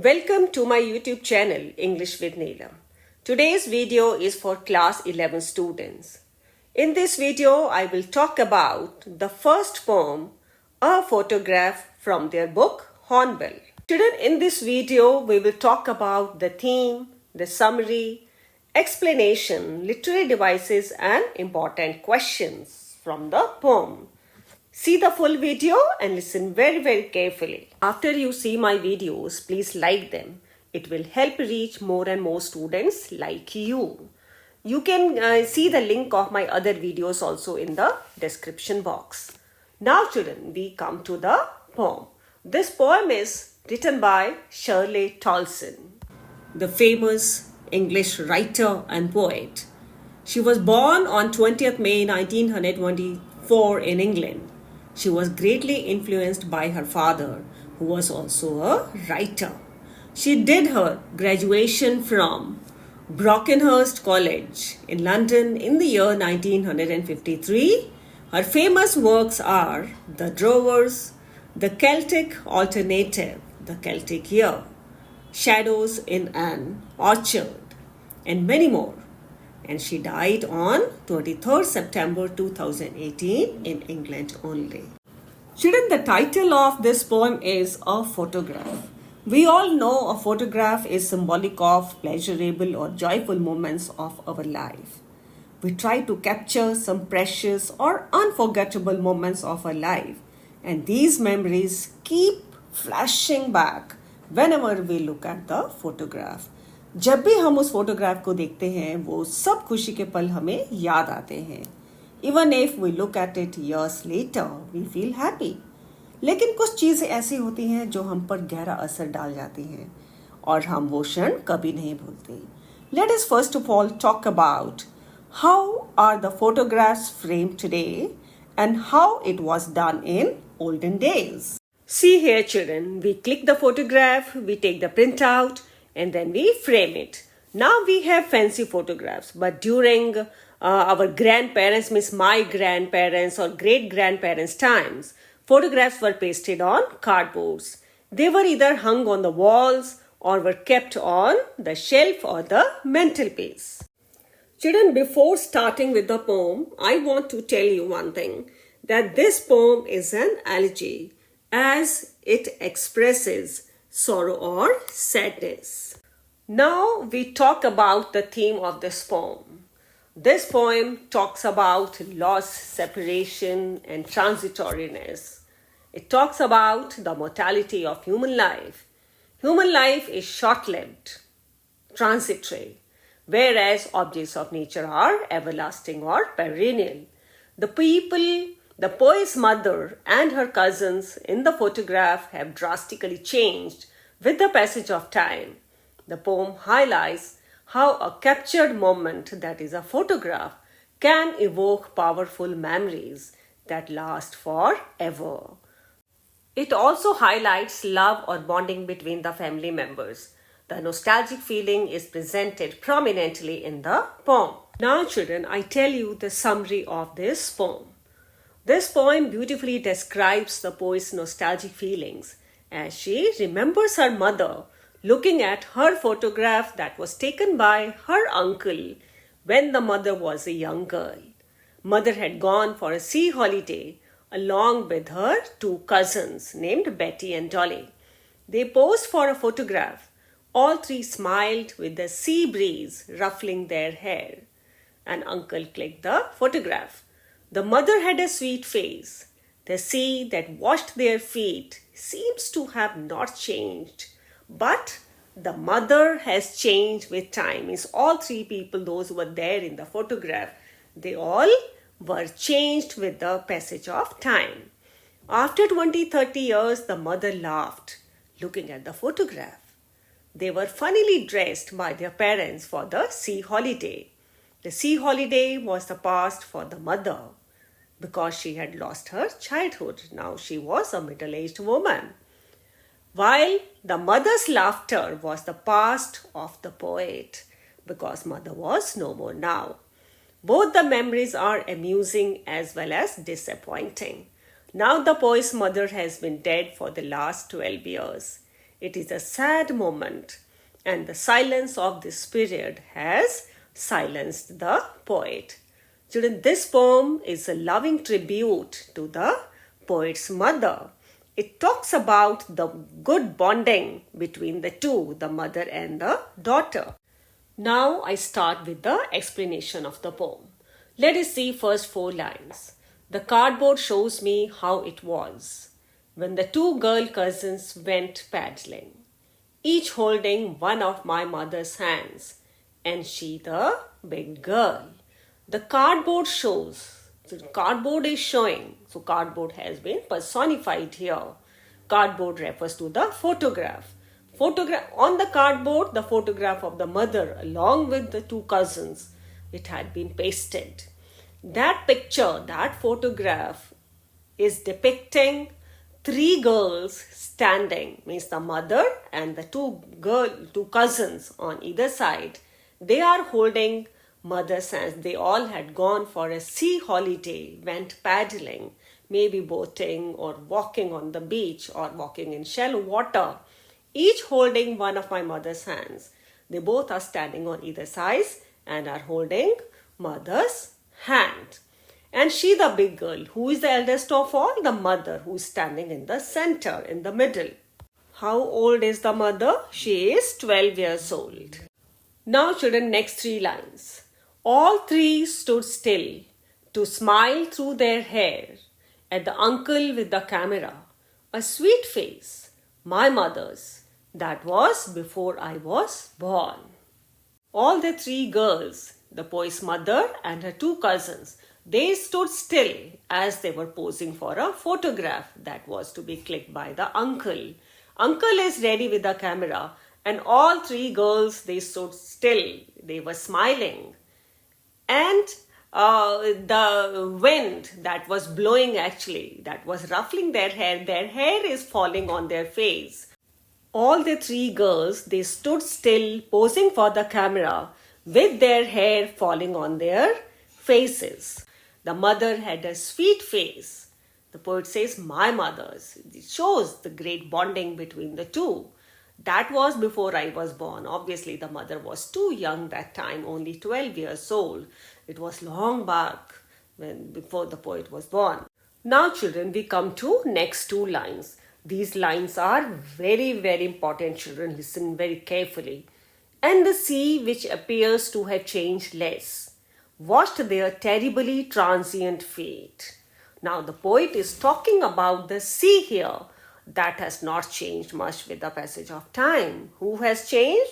Welcome to my YouTube channel, English with Neelam. Today's video is for class 11 students. In this video, I will talk about the first poem, A Photograph, from their book, Hornbill. Student, in this video, we will talk about the theme, the summary, explanation, literary devices and important questions from the poem. See the full video and listen very carefully. After you see my videos, please like them. It will help reach more and more students like you. You can see the link of my other videos also in the description box. Now children, we come to the poem. This poem is written by Shirley Tolson, the famous English writer and poet. She was born on 20th May 1924 in England. She was greatly influenced by her father, who was also a writer. She did her graduation from Brockenhurst College in London in the year 1953. Her famous works are The Drovers, The Celtic Alternative, The Celtic Year, Shadows in an Orchard, and many more. And she died on 23rd September 2018 in England only. Children, the title of this poem is A Photograph. We all know a photograph is symbolic of pleasurable or joyful moments of our life. We try to capture some precious or unforgettable moments of our life, and these memories keep flashing back whenever we look at the photograph. जब भी हम उस photograph को देखते हैं वो सब खुशी के पल हमें याद आते हैं. Even if we look at it years later, we feel happy. लेकिन कुछ चीज़ें ऐसी होती हैं जो हम पर गहरा असर डाल जाती हैं और हम वो क्षण कभी नहीं भूलते. Let us first of all talk about how are the photographs framed today and how it was done in olden days. See here children, we click the photograph, we take the printout, and then we frame it. Now we have fancy photographs, but during our grandparents, means my grandparents or great-grandparents' times, photographs were pasted on cardboards. They were either hung on the walls or were kept on the shelf or the mantelpiece. Children, before starting with the poem, I want to tell you one thing, that this poem is an elegy as it expresses sorrow or sadness. Now we talk about the theme of this poem. This poem talks about loss, separation and transitoriness. It talks about the mortality of human life. Human life is short-lived, transitory, whereas objects of nature are everlasting or perennial. The poet's mother and her cousins in the photograph have drastically changed with the passage of time. The poem highlights how a captured moment, that is a photograph, can evoke powerful memories that last forever. It also highlights love or bonding between the family members. The nostalgic feeling is presented prominently in the poem. Now children, I tell you the summary of this poem. This poem beautifully describes the poet's nostalgic feelings as she remembers her mother looking at her photograph that was taken by her uncle when the mother was a young girl. Mother had gone for a sea holiday along with her two cousins named Betty and Dolly. They posed for a photograph. All three smiled with the sea breeze ruffling their hair. And uncle clicked the photograph. The mother had a sweet face. The sea that washed their feet seems to have not changed. But the mother has changed with time. It's all three people, those who were there in the photograph, they all were changed with the passage of time. After 20-30 years, the mother laughed, looking at the photograph. They were funnily dressed by their parents for the sea holiday. The sea holiday was the past for the mother because she had lost her childhood. Now she was a middle-aged woman. While the mother's laughter was the past of the poet because mother was no more now. Both the memories are amusing as well as disappointing. Now the poet's mother has been dead for the last 12 years. It is a sad moment, and the silence of this period has silenced the poet. Children, this poem is a loving tribute to the poet's mother. It talks about the good bonding between the two, the mother and the daughter. Now I start with the explanation of the poem. Let us see first 4 lines. The cardboard shows me how it was when the 2 girl cousins went paddling, each holding one of my mother's hands, and she the big girl. The cardboard shows. So cardboard is showing. So cardboard has been personified here. Cardboard refers to the photograph. On the cardboard, the photograph of the mother along with the 2 cousins. It had been pasted. That picture, that photograph is depicting 3 girls standing, means the mother and the 2 cousins on either side. They are holding mother's hands. They all had gone for a sea holiday, went paddling, maybe boating or walking on the beach or walking in shallow water, each holding one of my mother's hands. They both are standing on either side and are holding mother's hand. And she the big girl. Who is the eldest of all? The mother, who is standing in the center, in the middle. How old is the mother? She is 12 years old. Now children, next 3 lines. All 3 stood still to smile through their hair at the uncle with the camera. A sweet face, my mother's, that was before I was born. All the 3 girls, the poet's mother and her 2 cousins, they stood still as they were posing for a photograph that was to be clicked by the uncle. Uncle is ready with the camera, and all 3 girls, they stood still. They were smiling. And the wind that was blowing that was ruffling their hair is falling on their face. All the 3 girls, they stood still posing for the camera with their hair falling on their faces. The mother had a sweet face. The poet says, my mother's. It shows the great bonding between the 2. That was before I was born. Obviously, the mother was too young that time, only 12 years old. It was long back before the poet was born. Now, children, we come to next 2 lines. These lines are very, very important, children. Listen very carefully. And the sea, which appears to have changed less, watched their terribly transient fate. Now, the poet is talking about the sea here. That has not changed much with the passage of time. Who has changed?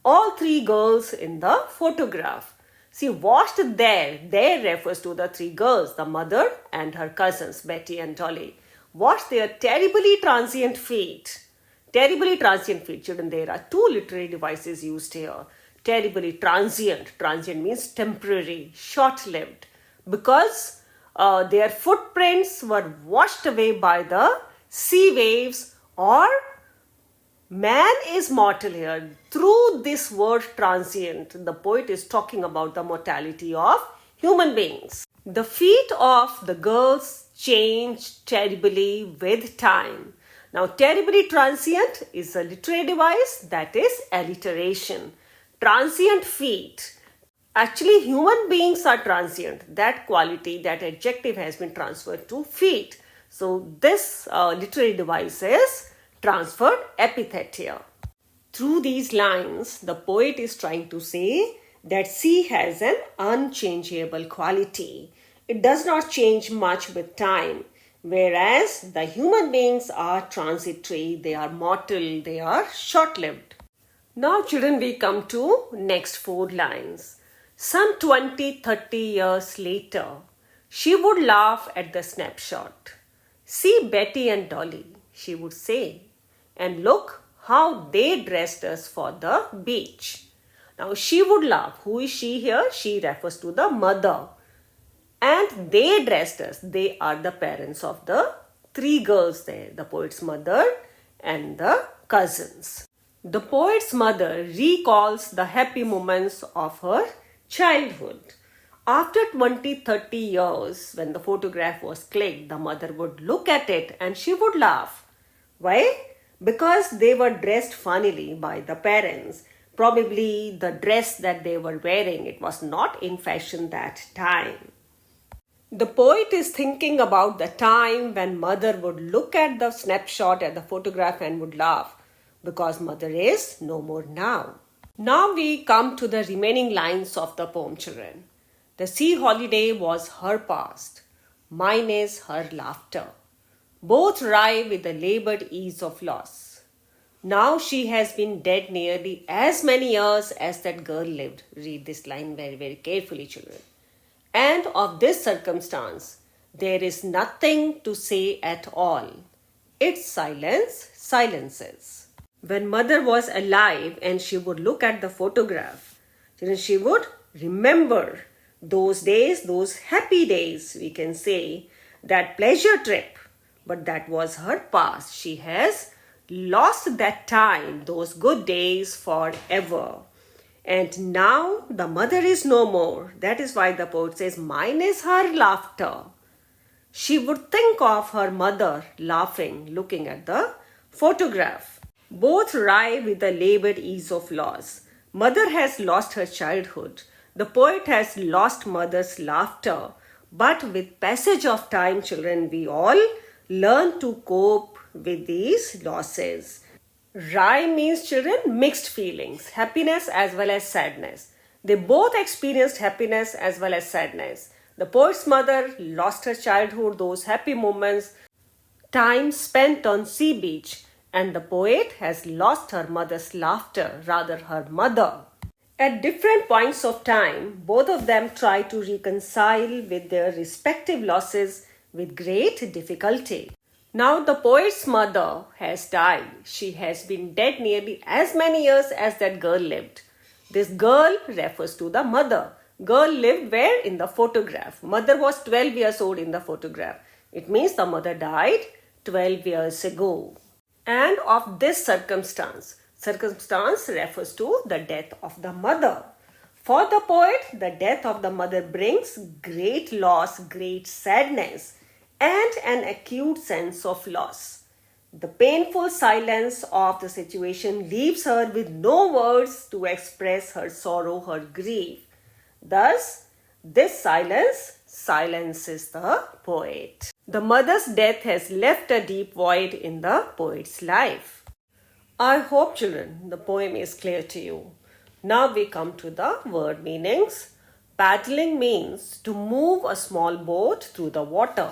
All 3 girls in the photograph. See, washed there. There refers to the 3 girls, the mother and her cousins, Betty and Dolly. Watched their terribly transient fate. Terribly transient fate, children. There are 2 literary devices used here. Terribly transient. Transient means temporary, short-lived. Because their footprints were washed away by the sea waves, or man is mortal here. Through this word transient, the poet is talking about the mortality of human beings. The feet of the girls changed terribly with time. Now, terribly transient is a literary device, that is alliteration. Transient feet. Actually, human beings are transient. That quality, that adjective has been transferred to feet. So, this literary device is transferred epithet here. Through these lines, the poet is trying to say that sea has an unchangeable quality. It does not change much with time, whereas the human beings are transitory, they are mortal, they are short-lived. Now, children, we come to next 4 lines. Some 20-30 years later, she would laugh at the snapshot. See Betty and Dolly, she would say, and look how they dressed us for the beach. Now, she would laugh. Who is she here? She refers to the mother. And they dressed us. They are the parents of the 3 girls there, the poet's mother and the cousins. The poet's mother recalls the happy moments of her childhood. After 20-30 years, when the photograph was clicked, the mother would look at it and she would laugh. Why? because they were dressed funnily by the parents. Probably the dress that they were wearing, it was not in fashion that time. The poet is thinking about the time when mother would look at the snapshot at the photograph and would laugh because mother is no more now. Now we come to the remaining lines of the poem, children. The sea holiday was her past, mine is her laughter. Both ride with the labored ease of loss. Now she has been dead nearly as many years as that girl lived. Read this line very, very carefully, children. And of this circumstance, there is nothing to say at all. Its silence silences. When mother was alive and she would look at the photograph, she would remember those days, those happy days, we can say, that pleasure trip. But that was her past. She has lost that time, those good days forever. And now the mother is no more. That is why the poet says, mine is her laughter. She would think of her mother laughing, looking at the photograph. Both ride with the labored ease of loss. Mother has lost her childhood. The poet has lost mother's laughter. But with passage of time, children, we all learn to cope with these losses. Rai means, children, mixed feelings, happiness as well as sadness. They both experienced happiness as well as sadness. The poet's mother lost her childhood, those happy moments, time spent on sea beach, and the poet has lost her mother's laughter, rather her mother. At different points of time, both of them try to reconcile with their respective losses with great difficulty. Now the poet's mother has died. She has been dead nearly as many years as that girl lived. This girl refers to the mother. Girl lived where? In the photograph. Mother was 12 years old in the photograph. It means the mother died 12 years ago. And of this circumstance refers to the death of the mother. For the poet, the death of the mother brings great loss, great sadness, and an acute sense of loss. The painful silence of the situation leaves her with no words to express her sorrow, her grief. Thus, this silence silences the poet. The mother's death has left a deep void in the poet's life. I hope, children, the poem is clear to you. Now we come to the word meanings. Paddling means to move a small boat through the water,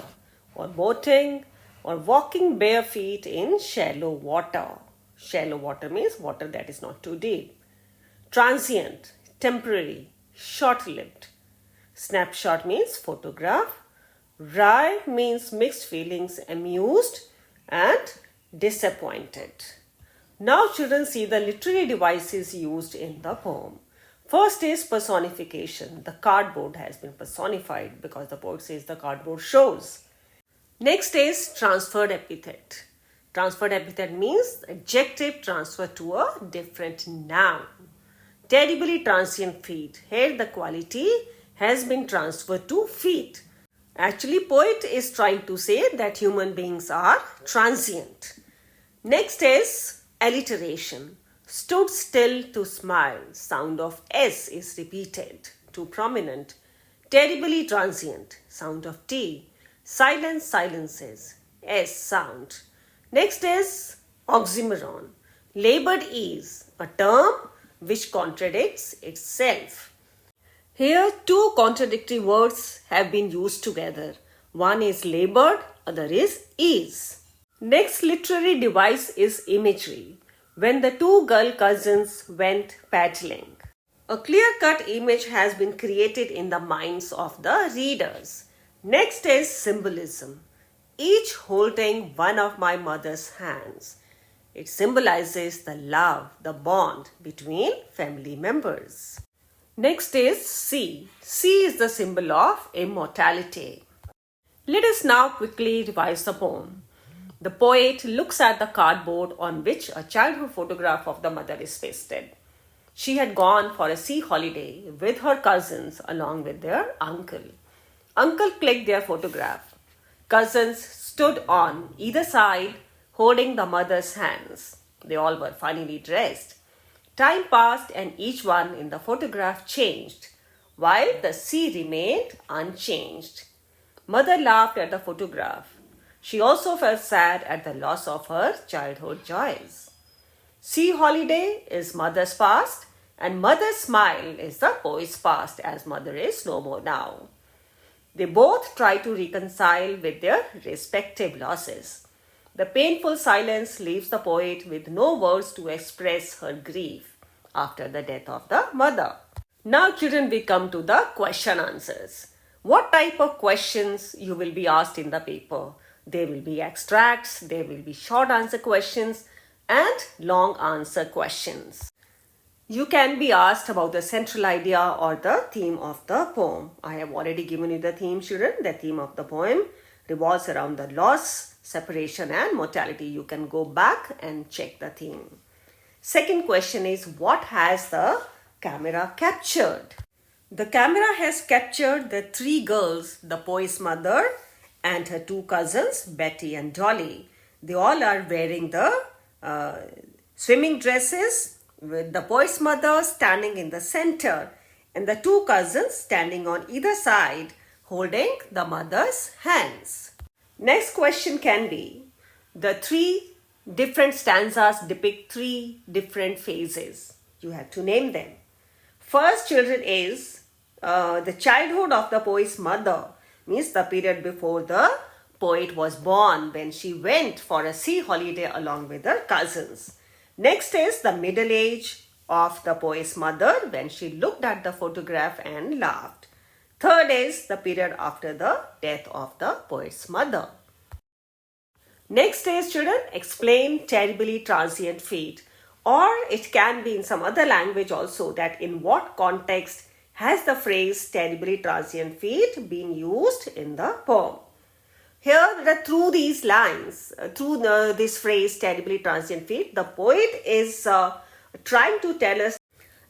or boating, or walking bare feet in shallow water. Shallow water means water that is not too deep. Transient, temporary, short-lived. Snapshot means photograph. Rai means mixed feelings, amused and disappointed. Now children, see the literary devices used in the poem. First is personification. The cardboard has been personified because the poet says the cardboard shows. Next is transferred epithet. Transferred epithet means adjective transferred to a different noun. Terribly transient feet. Here the quality has been transferred to feet. Actually, poet is trying to say that human beings are transient. Next is alliteration. Stood still to smile. Sound of S is repeated. Too prominent. Terribly transient. Sound of T. Silence silences. S sound. Next is oxymoron. Labored ease. A term which contradicts itself. Here two contradictory words have been used together. One is labored, other is ease. Next literary device is imagery. When the two girl cousins went paddling. A clear-cut image has been created in the minds of the readers. Next is symbolism. Each holding one of my mother's hands. It symbolizes the love, the bond between family members. Next is sea. Sea is the symbol of immortality. Let us now quickly revise the poem. The poet looks at the cardboard on which a childhood photograph of the mother is pasted. She had gone for a sea holiday with her cousins along with their uncle. Uncle clicked their photograph. Cousins stood on either side holding the mother's hands. They all were funnily dressed. Time passed and each one in the photograph changed, while the sea remained unchanged. Mother laughed at the photograph. She also felt sad at the loss of her childhood joys. Sea holiday is mother's past, and mother's smile is the poet's past, as mother is no more now. They both try to reconcile with their respective losses. The painful silence leaves the poet with no words to express her grief after the death of the mother. Now, children, we come to the question answers. What type of questions you will be asked in the paper? There will be extracts, there will be short answer questions and long answer questions. You can be asked about the central idea or the theme of the poem. I have already given you the theme, children. The theme of the poem revolves around the loss, separation and mortality. You can go back and check the theme. Second question is, what has the camera captured? The camera has captured the three girls, the poet's mother and her two cousins, Betty and Dolly. They all are wearing the swimming dresses, with the poet's mother standing in the center and the two cousins standing on either side holding the mother's hands. Next question can be, the three different stanzas depict three different phases. You have to name them. First, children, is the childhood of the poet's mother, means the period before the poet was born, when she went for a sea holiday along with her cousins. Next is the middle age of the poet's mother, when she looked at the photograph and laughed. Third is the period after the death of the poet's mother. Next is, children, explain terribly transient fate, or it can be in some other language also, that in what context has the phrase terribly transient fate been used in the poem. Here, through these lines, through this phrase terribly transient fate, the poet is trying to tell us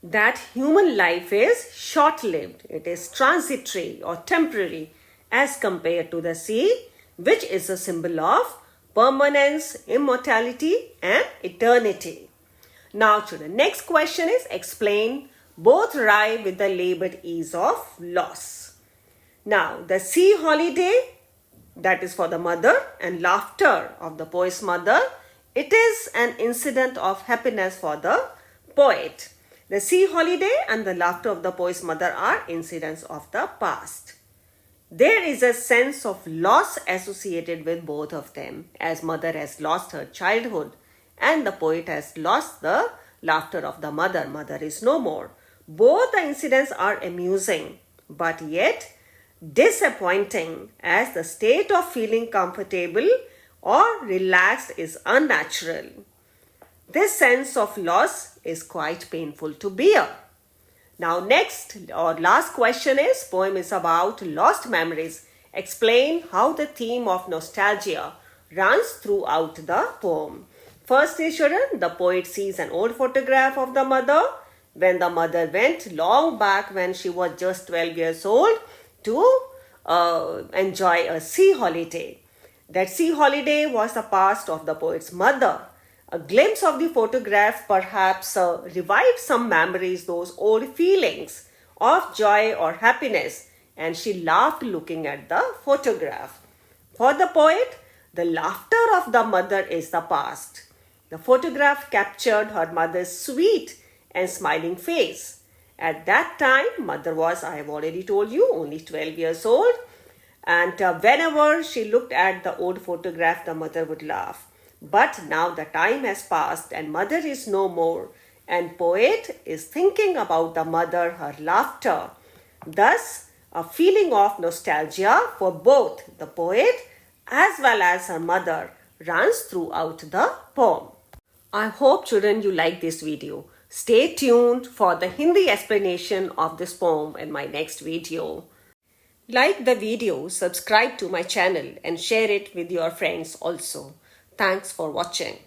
that human life is short-lived. It is transitory or temporary as compared to the sea, which is a symbol of permanence, immortality and eternity. Now, children, next question is, explain both rhyme with the labored ease of loss. Now, the sea holiday, that is for the mother, and laughter of the poet's mother, it is an incident of happiness for the poet. The sea holiday and the laughter of the poet's mother are incidents of the past. There is a sense of loss associated with both of them, as mother has lost her childhood and the poet has lost the laughter of the mother. Mother is no more. Both the incidents are amusing, but yet disappointing, as the state of feeling comfortable or relaxed is unnatural. This sense of loss is quite painful to bear. Now, next or last question is, poem is about lost memories. Explain how the theme of nostalgia runs throughout the poem. First is, children, the poet sees an old photograph of the mother when the mother went long back when she was just 12 years old to enjoy a sea holiday. That sea holiday was the past of the poet's mother. A glimpse of the photograph perhaps revived some memories, those old feelings of joy or happiness, and she laughed looking at the photograph. For the poet, the laughter of the mother is the past. The photograph captured her mother's sweet and smiling face. At that time, mother was, I have already told you, only 12 years old. And whenever she looked at the old photograph, the mother would laugh. But now the time has passed and mother is no more. And poet is thinking about the mother, her laughter. Thus, a feeling of nostalgia for both the poet as well as her mother runs throughout the poem. I hope, children, you like this video. Stay tuned for the Hindi explanation of this poem in my next video. Like the video, subscribe to my channel and share it with your friends also. Thanks for watching.